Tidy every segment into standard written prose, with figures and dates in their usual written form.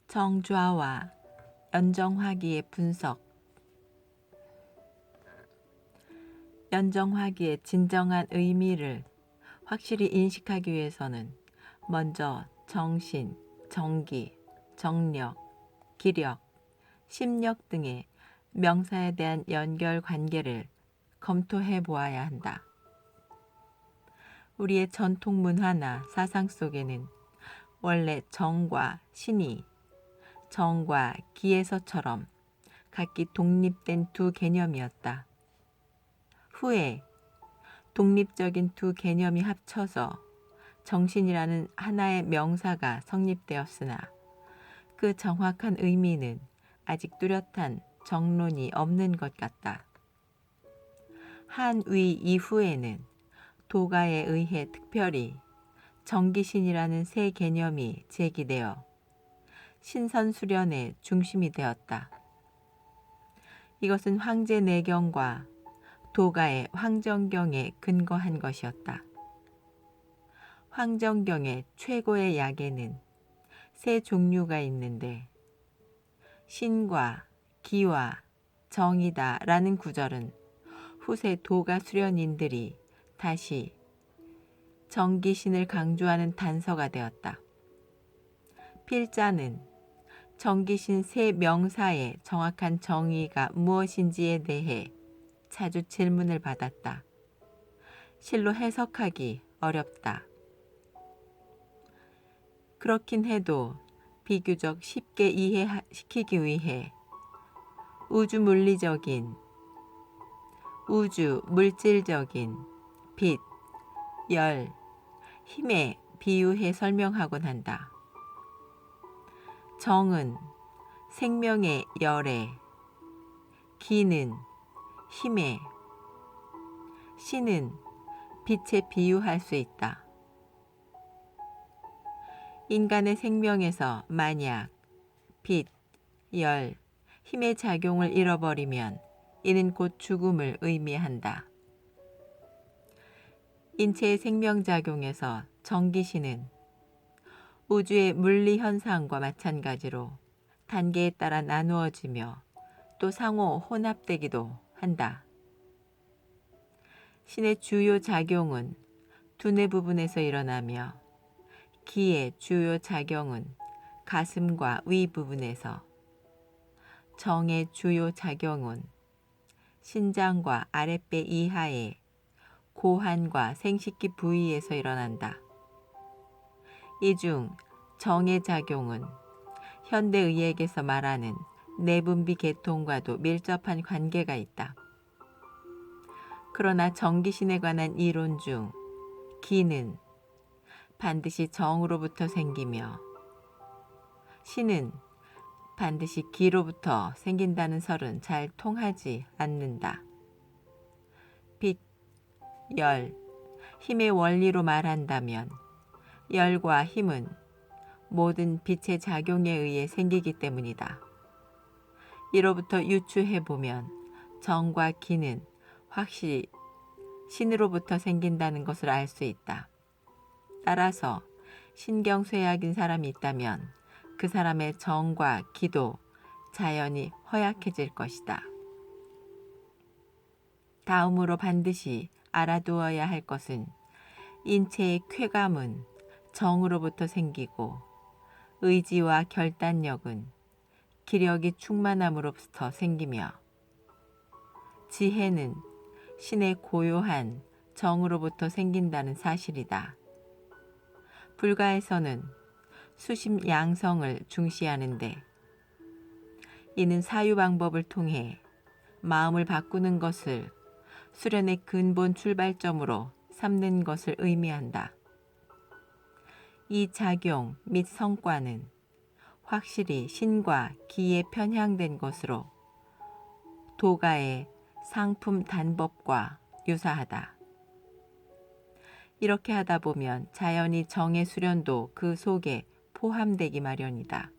정좌와 연정화기의 분석. 연정화기의 진정한 의미를 확실히 인식하기 위해서는 먼저 정신, 정기, 정력, 기력, 심력 등의 명사에 대한 연결 관계를 검토해 보아야 한다. 우리의 전통 문화나 사상 속에는 원래 정과 신이 정과 기에서처럼 각기 독립된 두 개념이었다. 후에 독립적인 두 개념이 합쳐서 정신이라는 하나의 명사가 성립되었으나 그 정확한 의미는 아직 뚜렷한 정론이 없는 것 같다. 한위 이후에는 도가에 의해 특별히 정기신이라는 새 개념이 제기되어 신선수련의 중심이 되었다. 이것은 황제내경과 도가의 황정경에 근거한 것이었다. 황정경의 최고의 약에는 세 종류가 있는데 신과 기와 정이다 라는 구절은 후세 도가 수련인들이 다시 정기신을 강조하는 단서가 되었다. 필자는 정기신 세 명사의 정확한 정의가 무엇인지에 대해 자주 질문을 받았다. 실로 해석하기 어렵다. 그렇긴 해도 비교적 쉽게 이해시키기 위해 우주 물질적인 빛, 열, 힘에 비유해 설명하곤 한다. 정은 생명의 열에, 기는 힘에, 신은 빛에 비유할 수 있다. 인간의 생명에서 만약 빛, 열, 힘의 작용을 잃어버리면 이는 곧 죽음을 의미한다. 인체의 생명작용에서 정기신은 우주의 물리현상과 마찬가지로 단계에 따라 나누어지며 또 상호 혼합되기도 한다. 신의 주요 작용은 두뇌 부분에서 일어나며 기의 주요 작용은 가슴과 위 부분에서, 정의 주요 작용은 신장과 아랫배 이하의 고환과 생식기 부위에서 일어난다. 이 중 정의 작용은 현대의학에서 말하는 내분비 계통과도 밀접한 관계가 있다. 그러나 정기신에 관한 이론 중 기는 반드시 정으로부터 생기며 신은 반드시 기로부터 생긴다는 설은 잘 통하지 않는다. 빛, 열, 힘의 원리로 말한다면 열과 힘은 모든 빛의 작용에 의해 생기기 때문이다. 이로부터 유추해보면 정과 기는 확실히 신으로부터 생긴다는 것을 알 수 있다. 따라서 신경쇠약인 사람이 있다면 그 사람의 정과 기도 자연히 허약해질 것이다. 다음으로 반드시 알아두어야 할 것은 인체의 쾌감은 정으로부터 생기고 의지와 결단력은 기력이 충만함으로부터 생기며 지혜는 신의 고요한 정으로부터 생긴다는 사실이다. 불가에서는 수심 양성을 중시하는데 이는 사유 방법을 통해 마음을 바꾸는 것을 수련의 근본 출발점으로 삼는 것을 의미한다. 이 작용 및 성과는 확실히 신과 기에 편향된 것으로 도가의 상품 단법과 유사하다. 이렇게 하다 보면 자연히 정의 수련도 그 속에 포함되기 마련이다.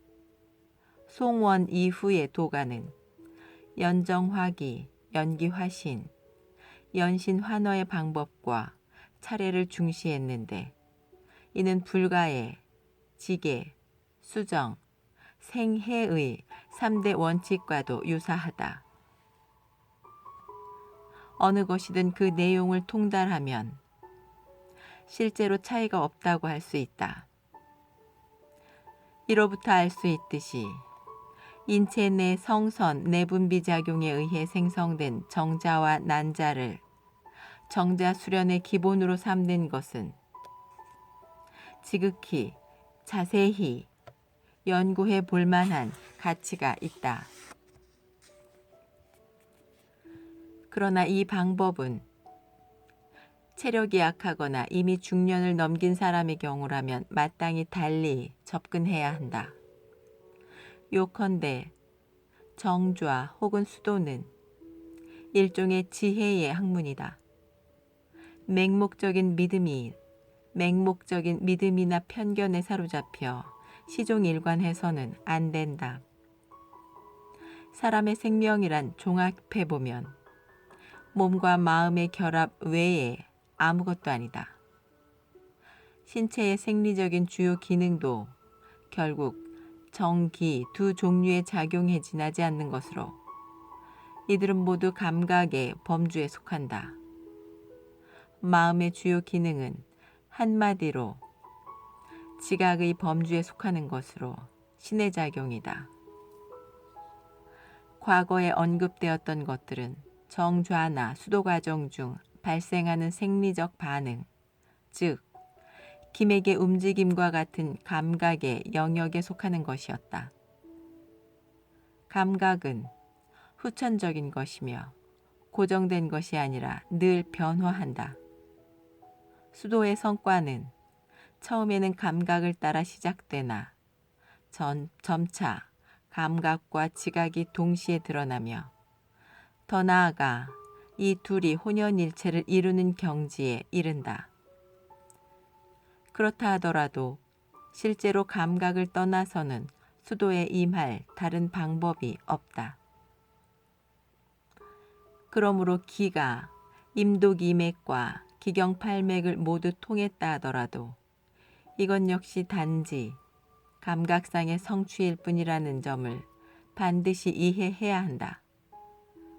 송원 이후의 도가는 연정화기, 연기화신, 연신환어의 방법과 차례를 중시했는데 이는 불가의 지계, 수정, 생해의 3대 원칙과도 유사하다. 어느 것이든 그 내용을 통달하면 실제로 차이가 없다고 할 수 있다. 이로부터 알 수 있듯이 인체 내 성선 내분비 작용에 의해 생성된 정자와 난자를 정자 수련의 기본으로 삼는 것은 지극히 자세히 연구해 볼 만한 가치가 있다. 그러나 이 방법은 체력이 약하거나 이미 중년을 넘긴 사람의 경우라면 마땅히 달리 접근해야 한다. 요컨대 정좌 혹은 수도는 일종의 지혜의 학문이다. 맹목적인 믿음이나 편견에 사로잡혀 시종일관해서는 안 된다. 사람의 생명이란 종합해보면 몸과 마음의 결합 외에 아무것도 아니다. 신체의 생리적인 주요 기능도 결국 정기 두 종류의 작용에 지나지 않는 것으로 이들은 모두 감각의 범주에 속한다. 마음의 주요 기능은 한마디로 지각의 범주에 속하는 것으로 신의 작용이다. 과거에 언급되었던 것들은 정좌나 수도 과정 중 발생하는 생리적 반응, 즉 기맥의 움직임과 같은 감각의 영역에 속하는 것이었다. 감각은 후천적인 것이며 고정된 것이 아니라 늘 변화한다. 수도의 성과는 처음에는 감각을 따라 시작되나 점차 감각과 지각이 동시에 드러나며 더 나아가 이 둘이 혼연일체를 이루는 경지에 이른다. 그렇다 하더라도 실제로 감각을 떠나서는 수도에 임할 다른 방법이 없다. 그러므로 기가 임독이맥과 기경팔맥을 모두 통했다 하더라도 이건 역시 단지 감각상의 성취일 뿐이라는 점을 반드시 이해해야 한다.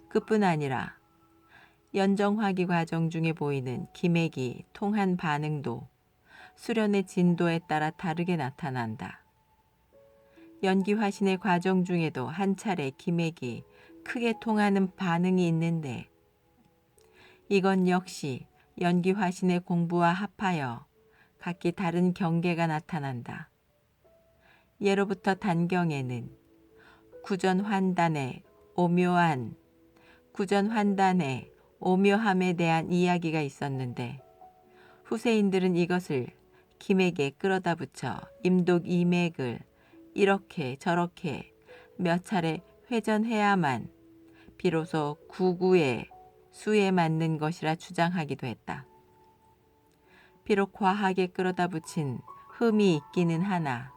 그뿐 아니라 연정화기 과정 중에 보이는 기맥이 통한 반응도 수련의 진도에 따라 다르게 나타난다. 연기화신의 과정 중에도 한 차례 기맥이 크게 통하는 반응이 있는데 이건 역시 연기화신의 공부와 합하여 각기 다른 경계가 나타난다. 예로부터 단경에는 구전환단의 오묘함에 대한 이야기가 있었는데 후세인들은 이것을 기맥에 끌어다 붙여 임독이맥을 이렇게 저렇게 몇 차례 회전해야만 비로소 구구의 수에 맞는 것이라 주장하기도 했다. 비록 과하게 끌어다 붙인 흠이 있기는 하나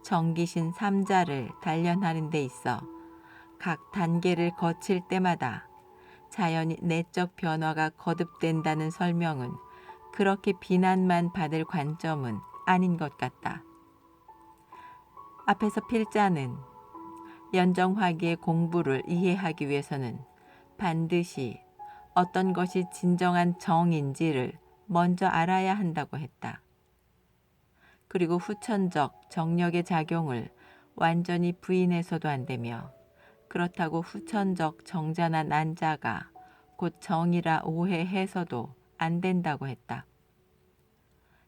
정기신 3자를 단련하는 데 있어 각 단계를 거칠 때마다 자연히 내적 변화가 거듭된다는 설명은 그렇게 비난만 받을 관점은 아닌 것 같다. 앞에서 필자는 연정화기의 공부를 이해하기 위해서는 반드시 어떤 것이 진정한 정인지를 먼저 알아야 한다고 했다. 그리고 후천적 정력의 작용을 완전히 부인해서도 안 되며 그렇다고 후천적 정자나 난자가 곧 정이라 오해해서도 안 된다고 했다.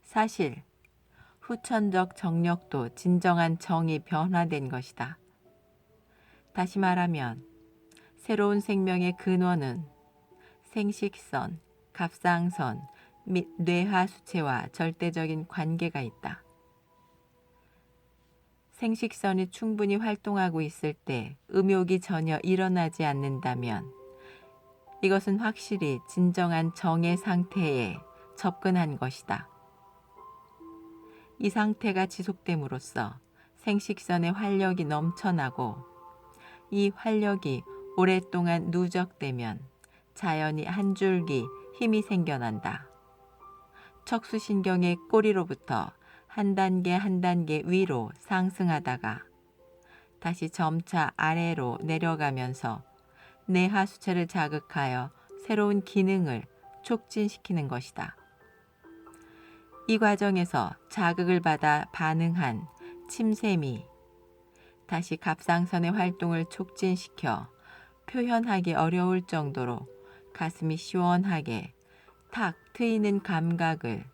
사실 후천적 정력도 진정한 정이 변화된 것이다. 다시 말하면 새로운 생명의 근원은 생식선, 갑상선 및 뇌하수체와 절대적인 관계가 있다. 생식선이 충분히 활동하고 있을 때 음욕이 전혀 일어나지 않는다면 이것은 확실히 진정한 정의 상태에 접근한 것이다. 이 상태가 지속됨으로써 생식선의 활력이 넘쳐나고 이 활력이 오랫동안 누적되면 자연히 한 줄기 힘이 생겨난다. 척수신경의 꼬리로부터 한 단계 한 단계 위로 상승하다가 다시 점차 아래로 내려가면서 뇌하수체를 자극하여 새로운 기능을 촉진시키는 것이다. 이 과정에서 자극을 받아 반응한 침샘이 다시 갑상선의 활동을 촉진시켜 표현하기 어려울 정도로 가슴이 시원하게 탁 트이는 감각을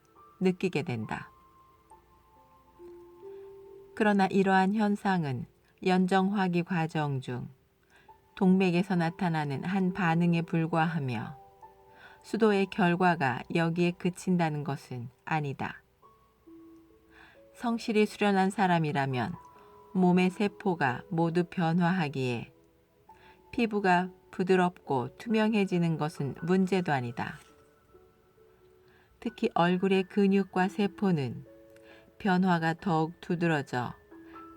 느끼게 된다. 그러나 이러한 현상은 연정화기 과정 중 동맥에서 나타나는 한 반응에 불과하며 수도의 결과가 여기에 그친다는 것은 아니다. 성실히 수련한 사람이라면 몸의 세포가 모두 변화하기에 피부가 부드럽고 투명해지는 것은 문제도 아니다. 특히 얼굴의 근육과 세포는 변화가 더욱 두드러져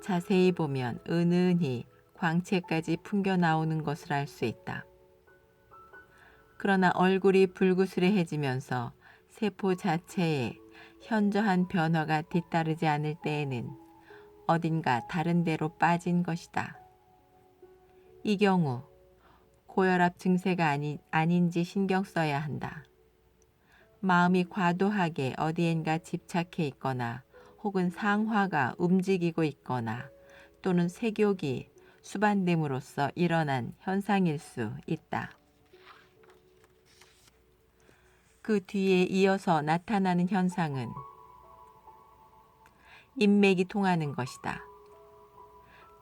자세히 보면 은은히 광채까지 풍겨 나오는 것을 알 수 있다. 그러나 얼굴이 불구스레해지면서 세포 자체에 현저한 변화가 뒤따르지 않을 때에는 어딘가 다른 데로 빠진 것이다. 이 경우 고혈압 증세가 아닌지 신경 써야 한다. 마음이 과도하게 어디엔가 집착해 있거나 혹은 상화가 움직이고 있거나 또는 색욕이 수반됨으로써 일어난 현상일 수 있다. 그 뒤에 이어서 나타나는 현상은 인맥이 통하는 것이다.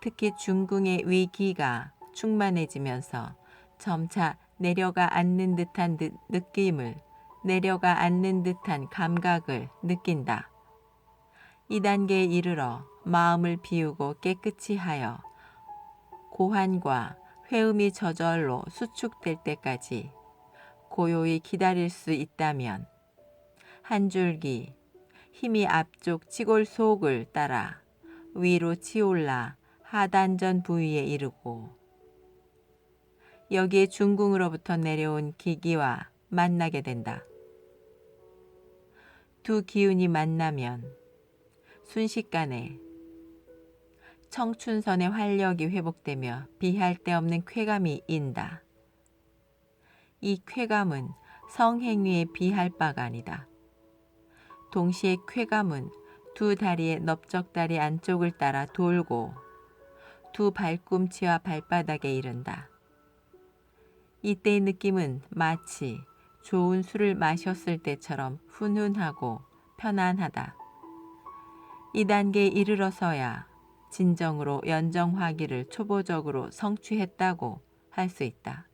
특히 중궁의 위기가 충만해지면서 점차 내려가 앉는 듯한 느낌을, 내려가 앉는 듯한 감각을 느낀다. 이 단계에 이르러 마음을 비우고 깨끗이 하여 고환과 회음이 저절로 수축될 때까지 고요히 기다릴 수 있다면 한 줄기 힘이 앞쪽 치골 속을 따라 위로 치올라 하단전 부위에 이르고 여기에 중궁으로부터 내려온 기기와 만나게 된다. 두 기운이 만나면 순식간에 청춘선의 활력이 회복되며 비할 데 없는 쾌감이 인다. 이 쾌감은 성행위에 비할 바가 아니다. 동시에 쾌감은 두 다리의 넓적다리 안쪽을 따라 돌고 두 발꿈치와 발바닥에 이른다. 이때의 느낌은 마치 좋은 술을 마셨을 때처럼 훈훈하고 편안하다. 이 단계에 이르러서야 진정으로 연정화기를 초보적으로 성취했다고 할 수 있다.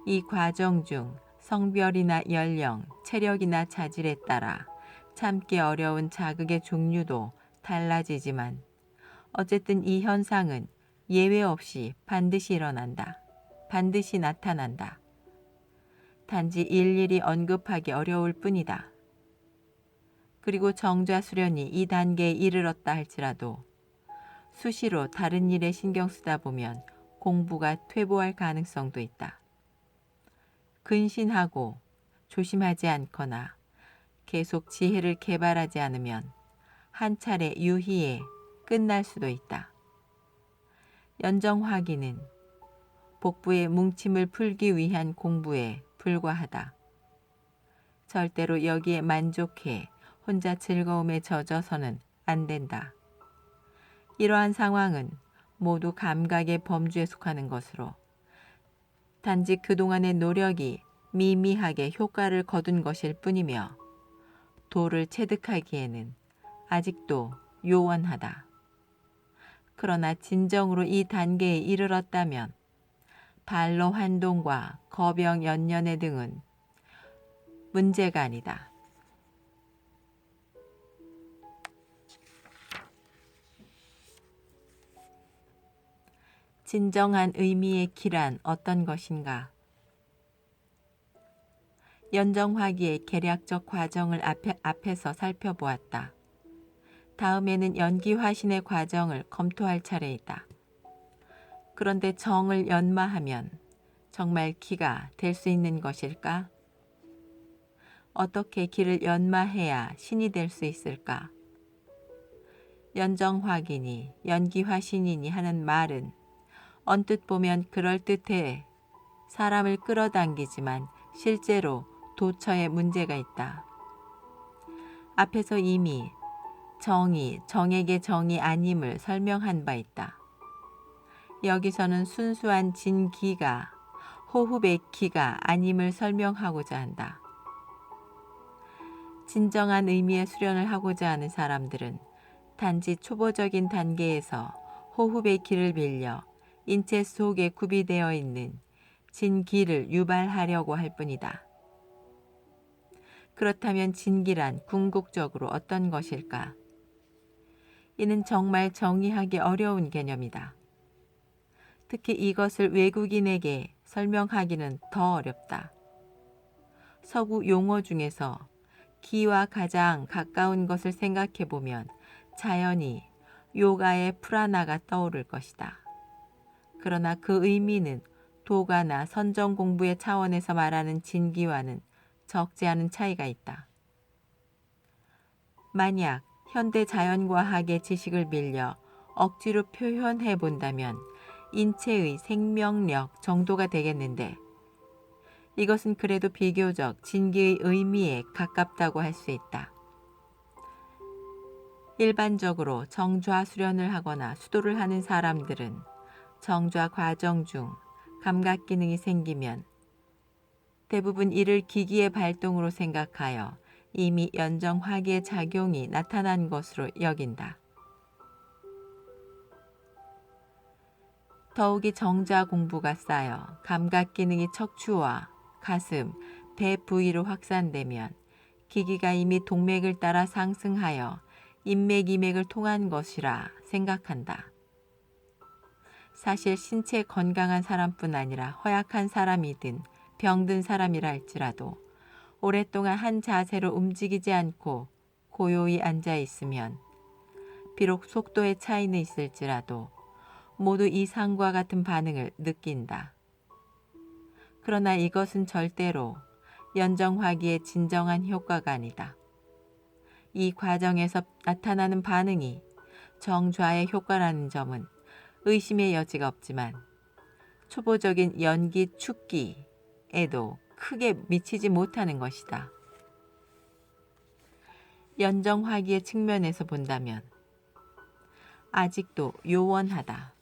이 과정 중 성별이나 연령, 체력이나 자질에 따라 참기 어려운 자극의 종류도 달라지지만 어쨌든 이 현상은 예외 없이 반드시 일어난다. 반드시 나타난다. 단지 일일이 언급하기 어려울 뿐이다. 그리고 정좌 수련이 이 단계에 이르렀다 할지라도 수시로 다른 일에 신경 쓰다 보면 공부가 퇴보할 가능성도 있다. 근신하고 조심하지 않거나 계속 지혜를 개발하지 않으면 한 차례 유희에 끝날 수도 있다. 연정화기는 복부의 뭉침을 풀기 위한 공부에 불과하다. 절대로 여기에 만족해 혼자 즐거움에 젖어서는 안 된다. 이러한 상황은 모두 감각의 범주에 속하는 것으로 단지 그동안의 노력이 미미하게 효과를 거둔 것일 뿐이며 도를 체득하기에는 아직도 요원하다. 그러나 진정으로 이 단계에 이르렀다면 발로 환동과 거병 연연해 등은 문제가 아니다. 진정한 의미의 기란 어떤 것인가? 연정화기의 계략적 과정을 앞에서 살펴보았다. 다음에는 연기화신의 과정을 검토할 차례이다. 그런데 정을 연마하면 정말 기가 될 수 있는 것일까? 어떻게 기를 연마해야 신이 될 수 있을까? 연정화기니 연기화신이니 하는 말은 언뜻 보면 그럴듯해 사람을 끌어당기지만 실제로 도처에 문제가 있다. 앞에서 이미 정이 정에게 정이 아님을 설명한 바 있다. 여기서는 순수한 진기가 호흡의 기가 아님을 설명하고자 한다. 진정한 의미의 수련을 하고자 하는 사람들은 단지 초보적인 단계에서 호흡의 기를 빌려 인체 속에 구비되어 있는 진기를 유발하려고 할 뿐이다. 그렇다면 진기란 궁극적으로 어떤 것일까? 이는 정말 정의하기 어려운 개념이다. 특히 이것을 외국인에게 설명하기는 더 어렵다. 서구 용어 중에서 기와 가장 가까운 것을 생각해 보면 자연히 요가의 프라나가 떠오를 것이다. 그러나 그 의미는 도가나 선정 공부의 차원에서 말하는 진기와는 적지 않은 차이가 있다. 만약 현대 자연과학의 지식을 빌려 억지로 표현해 본다면 인체의 생명력 정도가 되겠는데 이것은 그래도 비교적 진기의 의미에 가깝다고 할 수 있다. 일반적으로 정좌 수련을 하거나 수도를 하는 사람들은 정좌 과정 중 감각 기능이 생기면 대부분 이를 기기의 발동으로 생각하여 이미 연정화기의 작용이 나타난 것으로 여긴다. 더욱이 정자 공부가 쌓여 감각 기능이 척추와 가슴, 배 부위로 확산되면 기기가 이미 동맥을 따라 상승하여 인맥, 이맥을 통한 것이라 생각한다. 사실 신체 건강한 사람뿐 아니라 허약한 사람이든 병든 사람이라 할지라도 오랫동안 한 자세로 움직이지 않고 고요히 앉아 있으면 비록 속도의 차이는 있을지라도 모두 이상과 같은 반응을 느낀다. 그러나 이것은 절대로 연정화기의 진정한 효과가 아니다. 이 과정에서 나타나는 반응이 정좌의 효과라는 점은 의심의 여지가 없지만 초보적인 연기 축기에도 크게 미치지 못하는 것이다. 연정화기의 측면에서 본다면 아직도 요원하다.